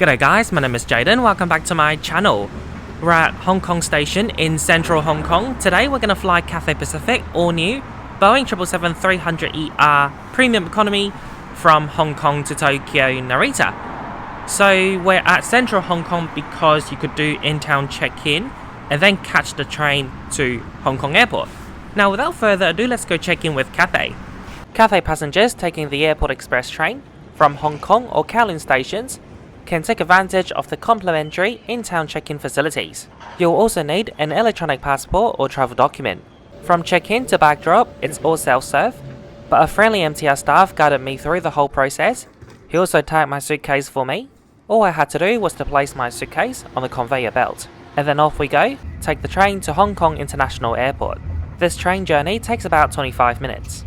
G'day guys, my name is Jaden, welcome back to my channel. We're at Hong Kong Station in central Hong Kong. Today we're going to fly Cathay Pacific, all new, Boeing 777-300ER Premium Economy from Hong Kong to Tokyo Narita. So we're at central Hong Kong because you could do in-town check-in and then catch the train to Hong Kong Airport. Now without further ado, let's go check in with Cathay. Cathay passengers taking the Airport Express train from Hong Kong or Kowloon stations can take advantage of the complimentary in-town check-in facilities. You'll also need an electronic passport or travel document. From check-in to bag drop, it's all self-serve, but a friendly MTR staff guided me through the whole process. He also tagged my suitcase for me. All I had to do was to place my suitcase on the conveyor belt. And then off we go, take the train to Hong Kong International Airport. This train journey takes about 25 minutes.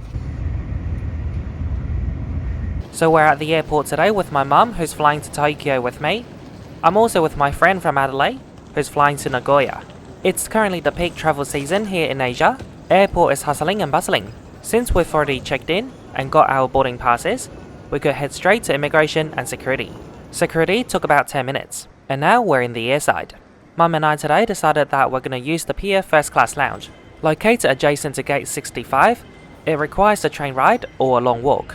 So we're at the airport today with my mum, who's flying to Tokyo with me. I'm also with my friend from Adelaide, who's flying to Nagoya. It's currently the peak travel season here in Asia. Airport is hustling and bustling. Since we've already checked in and got our boarding passes, we could head straight to immigration and security. Security took about 10 minutes, and now we're in the airside. Mum and I today decided that we're going to use the Pier first class lounge. Located adjacent to gate 65, it requires a train ride or a long walk.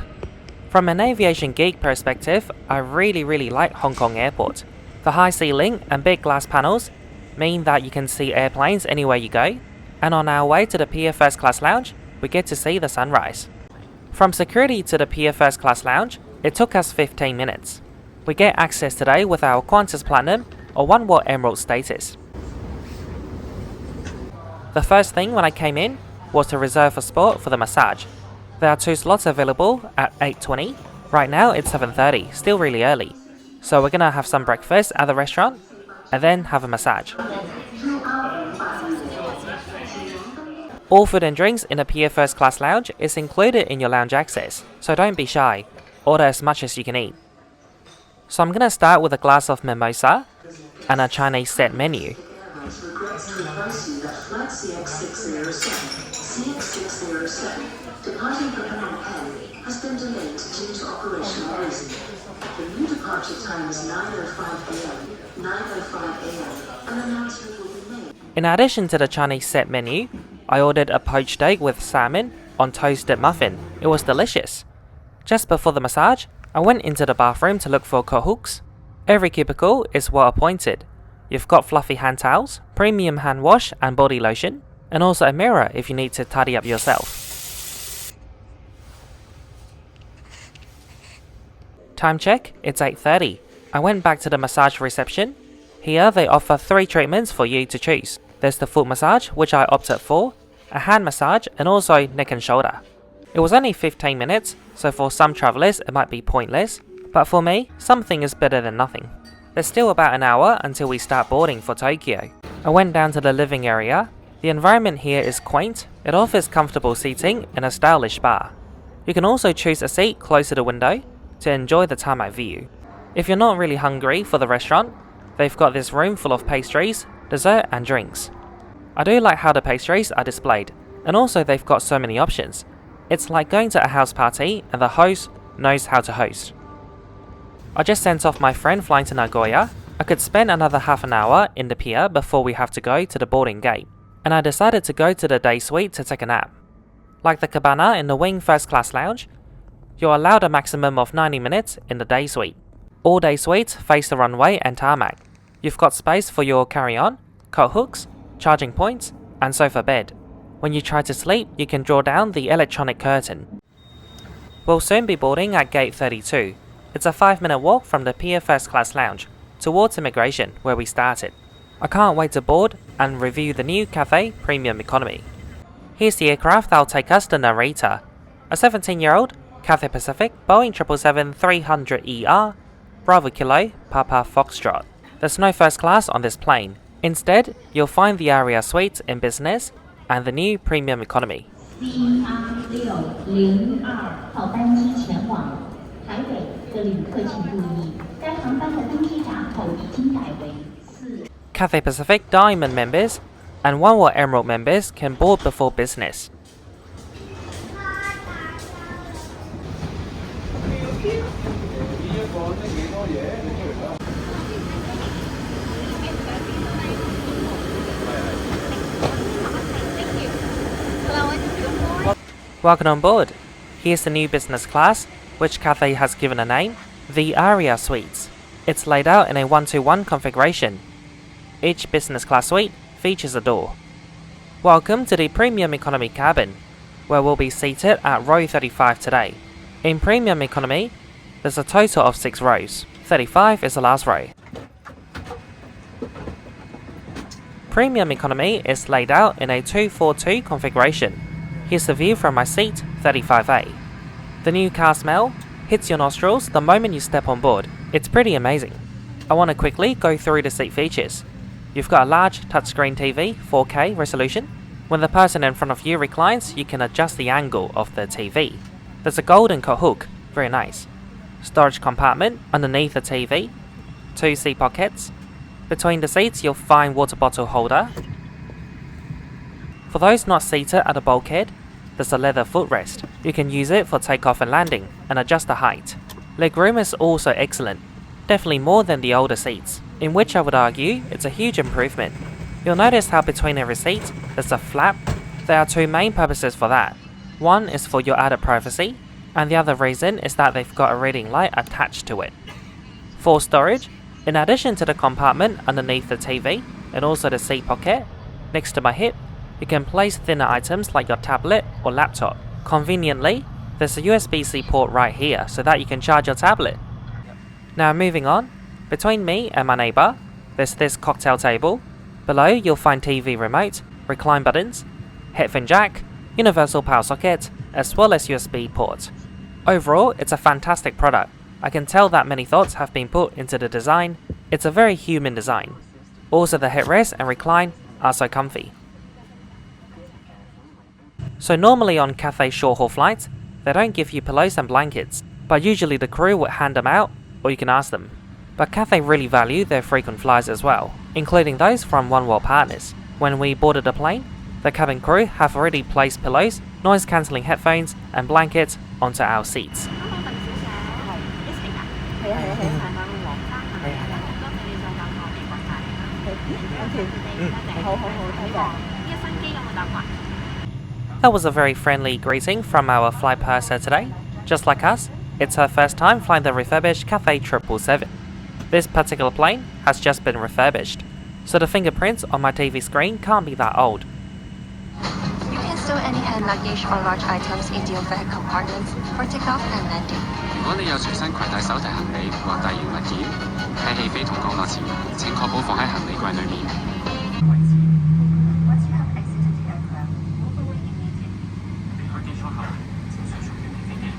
From an aviation geek perspective, I really like Hong Kong Airport. The high ceiling and big glass panels mean that you can see airplanes anywhere you go, and on our way to the Pier First Class Lounge, we get to see the sunrise. From security to the Pier First Class Lounge, it took us 15 minutes. We get access today with our Qantas Platinum or 1 Watt Emerald status. The first thing when I came in was to reserve a spot for the massage. There are 2 slots available at 8:20. Right now it's 7:30, still really early. So we're gonna have some breakfast at the restaurant and then have a massage. All food and drinks in the Pier First Class Lounge is included in your lounge access, so don't be shy. Order as much as you can eat. So I'm gonna start with a glass of mimosa and a Chinese set menu. Departing from Phnom Penh has been delayed due to operational reasons. The new departure time is 9:05 a.m., 9:05 a.m., an announcement will be made. In addition to the Chinese set menu, I ordered a poached egg with salmon on toasted muffin. It was delicious. Just before the massage, I went into the bathroom to look for coat hooks. Every cubicle is well appointed. You've got fluffy hand towels, premium hand wash and body lotion, and also a mirror if you need to tidy up yourself. Time check, it's 8:30. I went back to the massage reception. Here they offer 3 treatments for you to choose. There's the foot massage, which I opted for, a hand massage, and also neck and shoulder. It was only 15 minutes, so for some travelers it might be pointless, but for me, something is better than nothing. There's still about an hour until we start boarding for Tokyo. I went down to the living area. The environment here is quaint. It offers comfortable seating and a stylish bar. You can also choose a seat close to the window to enjoy the tarmac view. If you're not really hungry for the restaurant, they've got this room full of pastries, dessert and drinks. I do like how the pastries are displayed, and also they've got so many options. It's like going to a house party and the host knows how to host. I just sent off my friend flying to Nagoya. I could spend another half an hour in the pier before we have to go to the boarding gate, and I decided to go to the day suite to take a nap. Like the cabana in the Wing First Class Lounge, you're allowed a maximum of 90 minutes in the day suite. All day suites face the runway and tarmac. You've got space for your carry-on, coat hooks, charging points, and sofa bed. When you try to sleep, you can draw down the electronic curtain. We'll soon be boarding at gate 32. It's a 5-minute walk from the Pier First Class Lounge towards immigration where we started. I can't wait to board and review the new Cathay Premium Economy. Here's the aircraft that'll take us to Narita. A 17-year-old Cathay Pacific Boeing 777-300ER Bravo Kilo Papa Foxtrot. There's no first class on this plane. Instead, you'll find the Aria Suite in business and the new Premium Economy. Cathay Pacific Diamond members and 1 Watt Emerald members can board before business. Welcome on board. Here's the new business class, which Cathay has given a name, the Aria Suites. It's laid out in a 1-to-1 configuration. Each business class suite features a door. Welcome to the Premium Economy cabin, where we'll be seated at row 35 today. In Premium Economy, there's a total of 6 rows. 35 is the last row. Premium Economy is laid out in a 2-4-2 configuration. Here's the view from my seat, 35A. The new car smell hits your nostrils the moment you step on board. It's pretty amazing. I want to quickly go through the seat features. You've got a large touchscreen TV, 4K resolution. When the person in front of you reclines, you can adjust the angle of the TV. There's a golden coat hook, very nice. Storage compartment underneath the TV. 2 seat pockets. Between the seats you'll find water bottle holder. For those not seated at the bulkhead, there's a leather footrest. You can use it for takeoff and landing and adjust the height. Legroom is also excellent, definitely more than the older seats, in which I would argue it's a huge improvement. You'll notice how between every seat there's a flap. There are 2 main purposes for that. One is for your added privacy, and the other reason is that they've got a reading light attached to it. For storage, in addition to the compartment underneath the TV and also the seat pocket, next to my hip, you can place thinner items like your tablet or laptop. Conveniently, there's a USB-C port right here so that you can charge your tablet. Now moving on, between me and my neighbour, there's this cocktail table. Below you'll find TV remote, recline buttons, headphone jack, universal power socket, as well as USB port. Overall, it's a fantastic product. I can tell that many thoughts have been put into the design. It's a very human design. Also the headrest and recline are so comfy. So normally on Cathay short-haul flights, they don't give you pillows and blankets, but usually the crew would hand them out, or you can ask them. But Cathay really value their frequent flyers as well, including those from one-world partners. When we boarded the plane, the cabin crew have already placed pillows, noise-cancelling headphones, and blankets onto our seats. That was a very friendly greeting from our flight purser today. Just like us, it's her first time flying the refurbished Cathay 777. This particular plane has just been refurbished, so the fingerprints on my TV screen can't be that old. You can store any hand luggage or large items into your vehicle compartments for takeoff and landing. 如果你有隨身攜帶手提行李或大型物件，喺起飛同降落前，請確保放喺行李櫃裏面。Once you have exited the aircraft, move away immediately. 離開機艙後，請迅速離開飛機。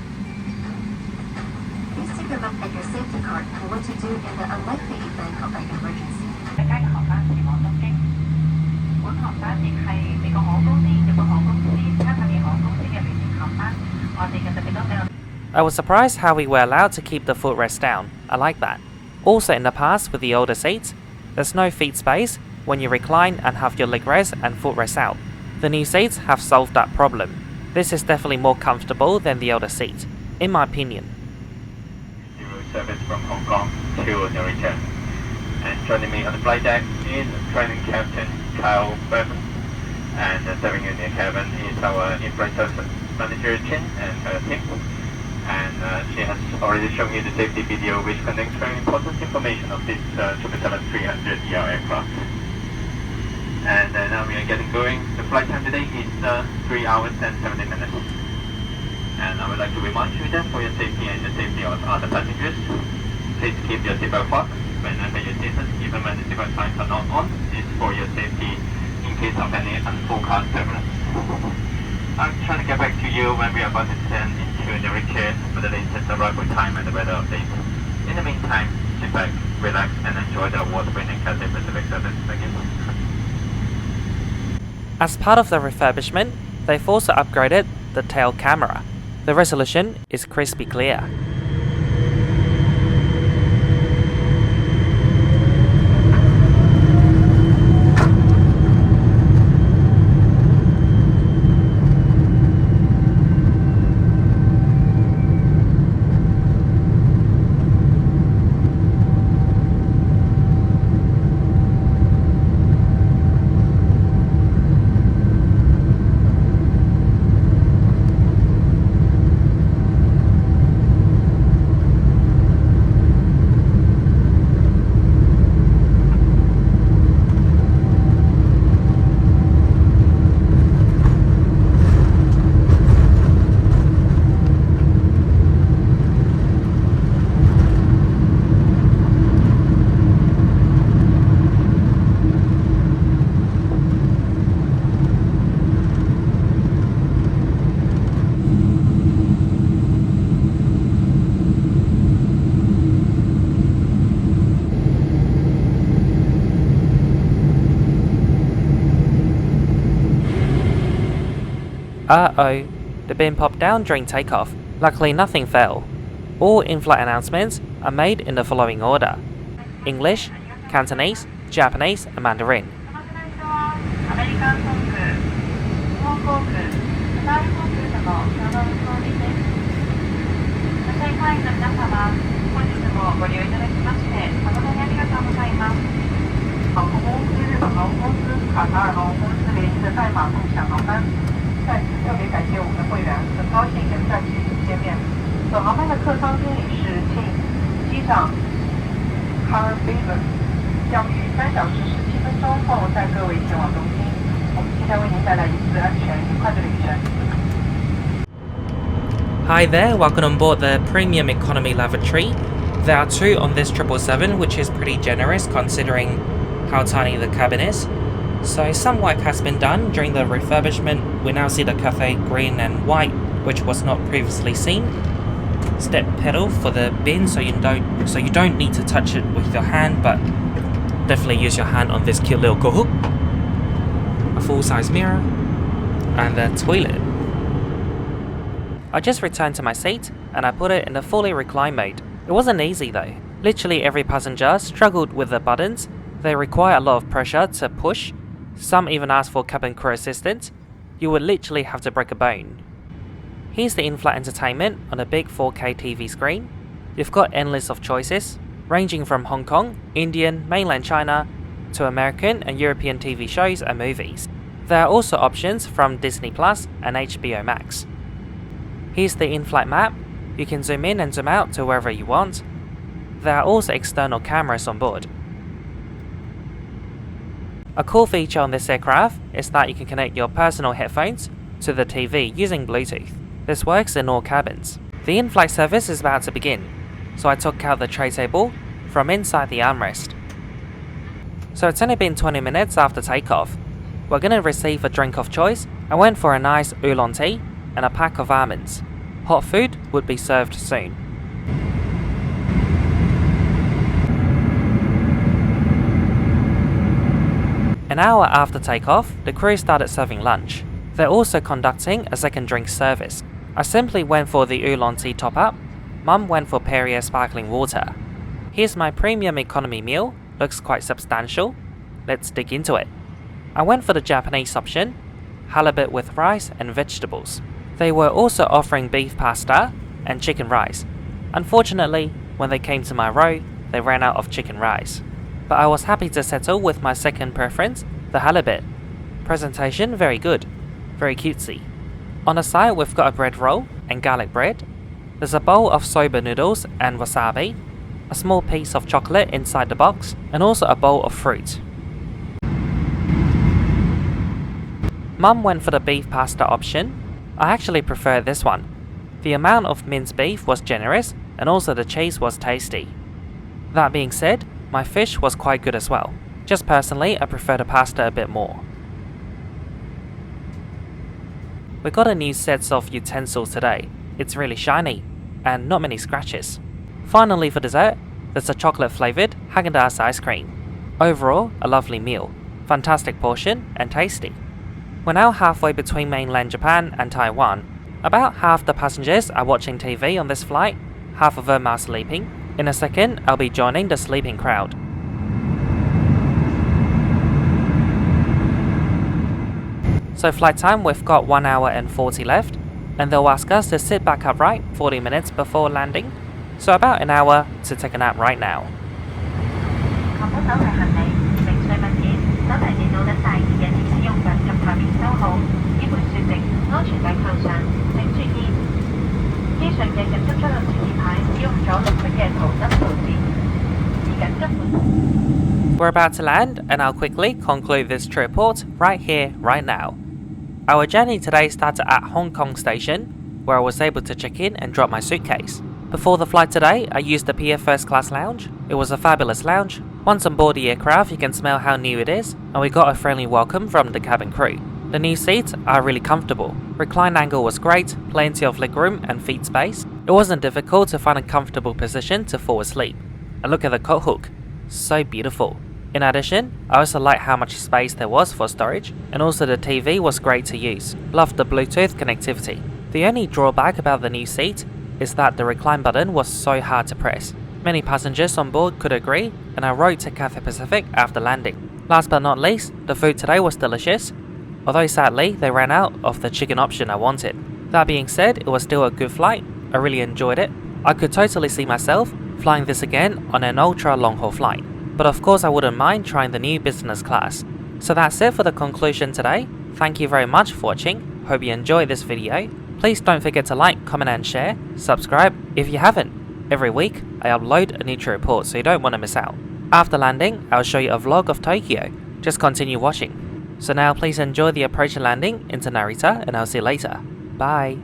Please take a look at your safety card for what to do in the unlikely event of an emergency. 一間航班前往東京，本航班亦係美國航空公司、日本航空公司、加泰利航空公司嘅聯營航班。我哋嘅特別多謝。I was surprised how we were allowed to keep the footrest down. I like that. Also in the past with the older seats, there's no feet space when you recline and have your leg rest and footrest out. The new seats have solved that problem. This is definitely more comfortable than the older seat, in my opinion. Service from Hong Kong to the return. And joining me on the flight deck is training captain Kyle Bevan, and serving in the cabin is our Inflight manager Chin and her team. And she has already shown you the safety video which contains very important information of this 777-300ER aircraft. And now we are getting going. The flight time today is 3 hours and 70 minutes. And I would like to remind you that for your safety and the safety of other passengers, please keep your seatbelt fastened whenever you're seated, even when the seatbelt signs are not on. It's for your safety in case of any unforecast turbulence. I'm trying to get back to you when we are about to descend into the recce for the latest arrival time and the weather update. In the meantime, sit back, relax, and enjoy the award-winning Cathay Pacific service. Thank you. As part of the refurbishment, they've also upgraded the tail camera. The resolution is crispy clear. Uh-oh, the bin popped down during takeoff. Luckily nothing fell. All in-flight announcements are made in the following order: English, Cantonese, Japanese, and Mandarin. アメリカン航空、日本航空、カタール航空との共同運航便です。カタイ会員の皆様、本日もご利用いただきまして誠にありがとうございます。航空公司日本航空公司卡塔尔航空公司联系的代码共享航班，在此特别感谢我们的会员，很高兴跟在这里见面。本航班的客舱经理是机长 Carl Beaver， 将于3小时17分钟后带各位前往东京。我们期待为您带来一次安全愉快的旅程。Hi there, welcome on board the Premium Economy Lavatory. There are 2 on this 777, which is pretty generous considering how tiny the cabin is. So some work has been done during the refurbishment. We now see the Cathay green and white, which was not previously seen. Step pedal for the bin so you don't need to touch it with your hand, but definitely use your hand on this cute little hook. A full-size mirror and the toilet. I just returned to my seat and I put it in the fully recline mode. It wasn't easy though. Literally every passenger struggled with the buttons. They require a lot of pressure to push. Some even ask for cabin crew assistance. You would literally have to break a bone. Here's the in-flight entertainment on a big 4K TV screen. You've got endless of choices, ranging from Hong Kong, Indian, mainland China, to American and European TV shows and movies. There are also options from Disney Plus and HBO Max. Here's the in-flight map. You can zoom in and zoom out to wherever you want. There are also external cameras on board. A cool feature on this aircraft is that you can connect your personal headphones to the TV using Bluetooth. This works in all cabins. The in-flight service is about to begin, so I took out the tray table from inside the armrest. So it's only been 20 minutes after takeoff. We're gonna receive a drink of choice. I went for a nice oolong tea and a pack of almonds. Hot food would be served soon. An hour after takeoff, the crew started serving lunch. They're also conducting a second drink service. I simply went for the oolong tea top up. Mum went for Pier sparkling water. Here's my premium economy meal. Looks quite substantial. Let's dig into it. I went for the Japanese option, halibut with rice and vegetables. They were also offering beef pasta and chicken rice. Unfortunately, when they came to my row, they ran out of chicken rice. But I was happy to settle with my second preference, the halibut. Presentation very good, very cutesy. On the side we've got a bread roll and garlic bread. There's a bowl of soba noodles and wasabi, a small piece of chocolate inside the box, and also a bowl of fruit. Mum went for the beef pasta option. I actually prefer this one. The amount of minced beef was generous and also the cheese was tasty. That being said, my fish was quite good as well. Just personally, I prefer the pasta a bit more. We got a new set of utensils today. It's really shiny and not many scratches. Finally for dessert, there's a chocolate flavoured Haagen-Dazs ice cream. Overall, a lovely meal, fantastic portion and tasty. We're now halfway between mainland Japan and Taiwan. About half the passengers are watching TV on this flight, half of them are sleeping. In a second, I'll be joining the sleeping crowd. So flight time, we've got 1 hour and 40 left, and they'll ask us to sit back upright 40 minutes before landing, so about an hour to take a nap right now. 航空手提行李、零碎物件、手提電腦等大件嘅電子用品及台面收好，呢本說明安全帶扣上，請注意機上嘅緊急出行指示牌使用咗綠色嘅圖燈圖示，而緊急。 We're about to land, and I'll quickly conclude this trip report right here, right now. Our journey today started at Hong Kong Station, where I was able to check in and drop my suitcase. Before the flight today, I used the Pier First Class Lounge. It was a fabulous lounge. Once on board the aircraft, you can smell how new it is, and we got a friendly welcome from the cabin crew. The new seats are really comfortable. Recline angle was great, plenty of legroom and feet space. It wasn't difficult to find a comfortable position to fall asleep. And look at the coat hook, so beautiful. In addition, I also liked how much space there was for storage, and also the TV was great to use. Loved the Bluetooth connectivity. The only drawback about the new seat is that the recline button was so hard to press. Many passengers on board could agree, and I wrote to Cathay Pacific after landing. Last but not least, the food today was delicious, although sadly they ran out of the chicken option I wanted. That being said, it was still a good flight. I really enjoyed it. I could totally see myself flying this again on an ultra long haul flight. But of course I wouldn't mind trying the new business class. So that's it for the conclusion today. Thank you very much for watching. Hope you enjoyed this video. Please don't forget to like, comment and share. Subscribe if you haven't. Every week I upload a new trip report, so you don't want to miss out. After landing, I'll show you a vlog of Tokyo. Just continue watching. So now please enjoy the approach and landing into Narita, and I'll see you later. Bye.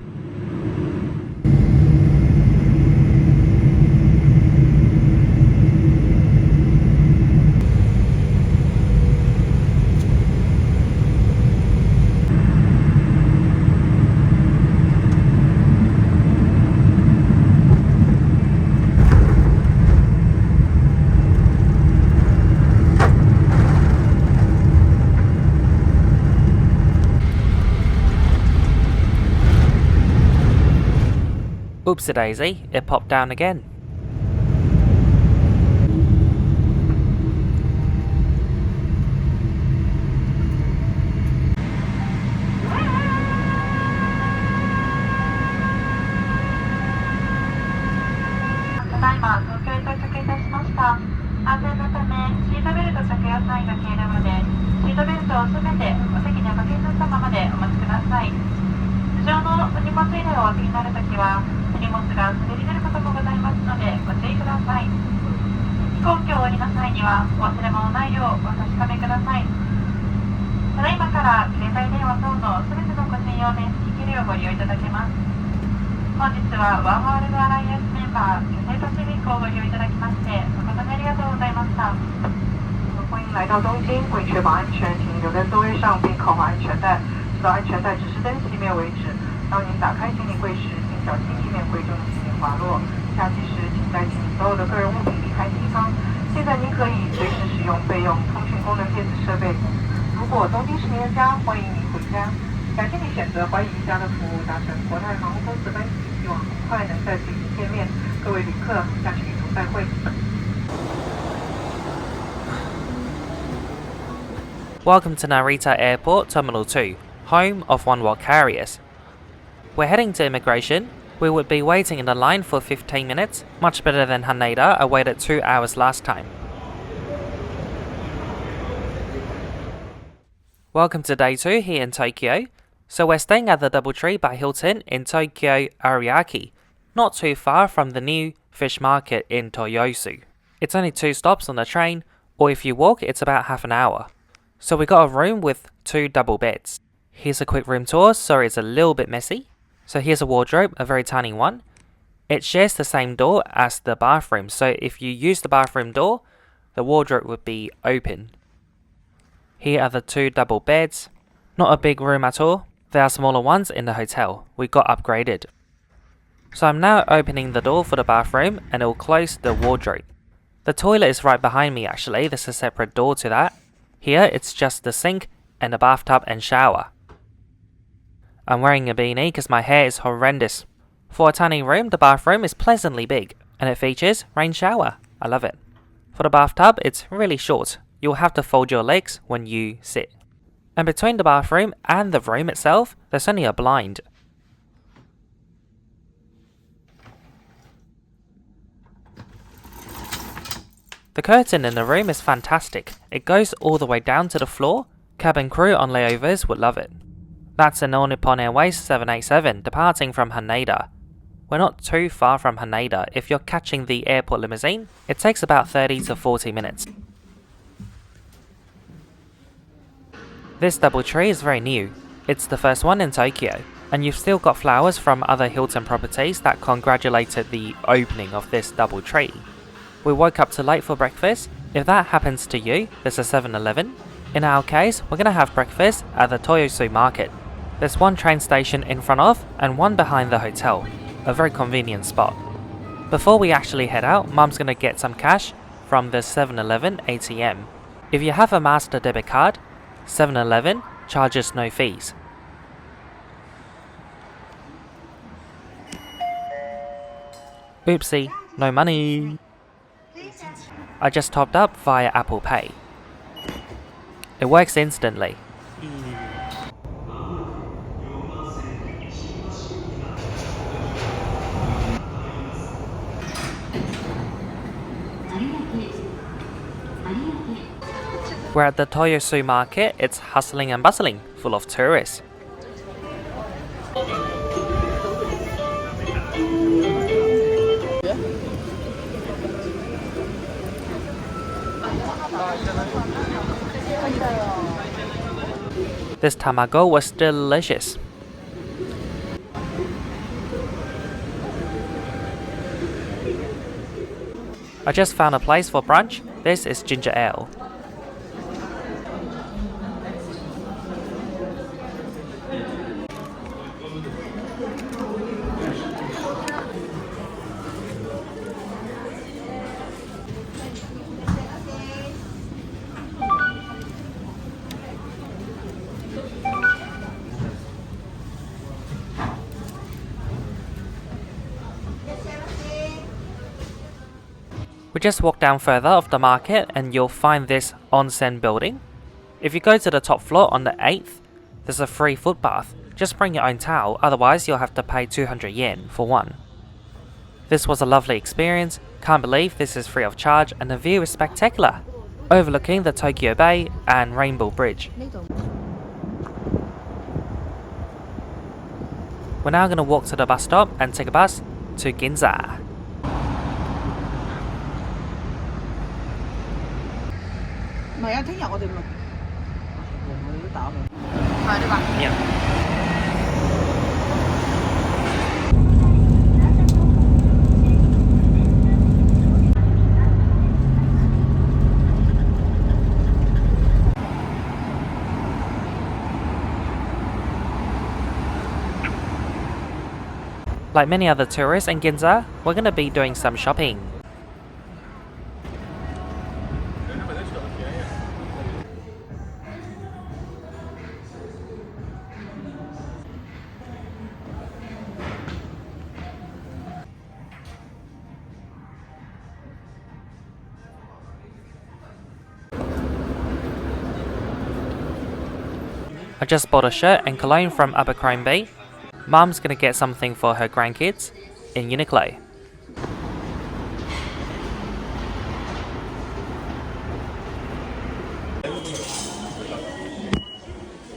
Oopsie daisy, it popped down again. ただいま東京へ到着いたしました。安全のためシートベルト着用サインが消えるまでシートベルトをすべてお席におかけになったままでお待ちください。頭上のお荷物入れをお開けになるときは手荷物が滑り出ることもございますのでご注意ください。飛行機を降りの際にはお忘れ物ないようお確かめください。ただいまから携帯電話等のすべての個人用電子機器類をご利用いただけます。本日はワンワールドアライアンスメンバーCathayパシフィックをご利用いただきまして誠にありがとうございました。欢迎来到东京，为确保安全，请留在座位上并扣好安全带，直到安全带指示灯熄灭为止。当您打开行李柜时，请小心以免贵重的行李滑落。下机时，请带起所有的个人物品离开机舱。现在您可以随时使用备用通讯功能电子设备。如果东京是您的家，欢迎您回家。感谢你选择寰宇一家的服务，搭乘国泰航空公司班机，希望很快能再次与您见面。各位旅客，下次旅途再会。Welcome to Narita Airport Terminal 2, home of one-world carriers. We're heading to immigration. We would be waiting in the line for 15 minutes, much better than Haneda. I waited 2 hours last time. Welcome to day 2 here in Tokyo. So we're staying at the Doubletree by Hilton in Tokyo Ariake, not too far from the new fish market in Toyosu. It's only 2 stops on the train, or if you walk it's about half an hour. So we got a room with 2 double beds. Here's a quick room tour. Sorry it's a little bit messy. So here's a wardrobe, a very tiny one. It shares the same door as the bathroom, so if you use the bathroom door, the wardrobe would be open. Here are the 2 double beds. Not a big room at all. There are smaller ones in the hotel. We got upgraded. So I'm now opening the door for the bathroom and it will close the wardrobe. The toilet is right behind me actually. There's a separate door to that. Here it's just the sink and the bathtub and shower. I'm wearing a beanie because my hair is horrendous. For a tiny room, the bathroom is pleasantly big and it features rain shower. I love it. For the bathtub, it's really short. You'll have to fold your legs when you sit. And between the bathroom and the room itself, there's only a blind. The curtain in the room is fantastic. It goes all the way down to the floor. Cabin crew on layovers would love it. That's an All Nippon Airways 787 departing from Haneda. We're not too far from Haneda. If you're catching the airport limousine, it takes about 30 to 40 minutes. This Doubletree is very new. It's the first one in Tokyo, and you've still got flowers from other Hilton properties that congratulated the opening of this Doubletree. We woke up too late for breakfast. If that happens to you, there's a 7-Eleven. In our case, we're gonna have breakfast at the Toyosu market. There's one train station in front of and one behind the hotel. A very convenient spot. Before we actually head out, Mum's gonna get some cash from the 7-Eleven ATM. If you have a Master debit card, 7-Eleven charges no fees. Oopsie, no money. I just topped up via Apple Pay. It works instantly. We're at the Toyosu market. It's hustling and bustling, full of tourists. This tamago was delicious. I just found a place for brunch. This is ginger ale. We just walk down further of the market and you'll find this onsen building. If you go to the top floor on the 8th, there's a free foot bath. Just bring your own towel, otherwise you'll have to pay 200 yen for one. This was a lovely experience. Can't believe this is free of charge and the view is spectacular, overlooking the Tokyo Bay and Rainbow Bridge. We're now going to walk to the bus stop and take a bus to Ginza. Like many other tourists in Ginza, we're going to be doing some shopping. I just bought a shirt and cologne from Abercrombie. Mum's gonna get something for her grandkids in Uniqlo.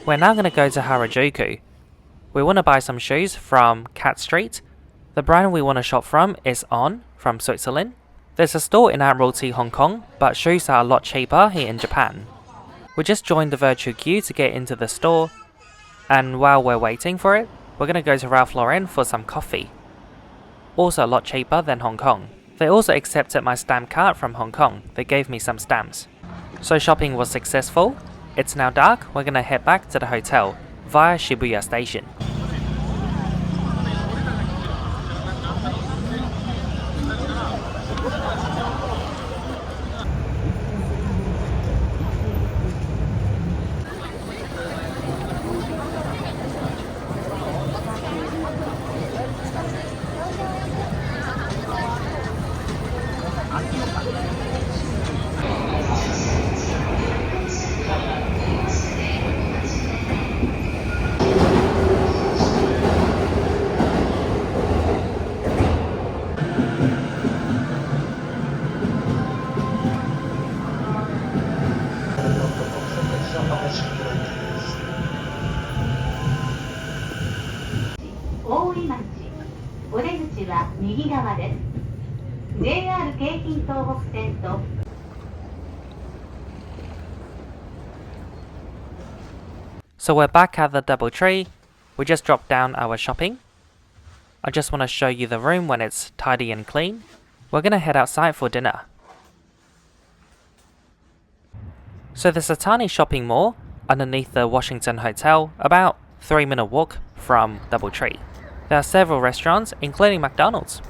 We're now gonna go to Harajuku. We wanna buy some shoes from Cat Street. The brand we wanna shop from is On from Switzerland. There's a store in Admiralty, Hong Kong, but shoes are a lot cheaper here in Japan. We just joined the virtual queue to get into the store, and while we're waiting for it, we're gonna go to Ralph Lauren for some coffee. Also a lot cheaper than Hong Kong. They also accepted my stamp card from Hong Kong. They gave me some stamps. So shopping was successful. It's now dark. We're gonna head back to the hotel via Shibuya Station. JR 京浜東北線と So we're back at the Doubletree. We just dropped down our shopping. I just want to show you the room when it's tidy and clean. We're gonna head outside for dinner. So there's a tiny shopping mall underneath the Washington Hotel, about 3-minute walk from Doubletree. There are several restaurants, including McDonald's.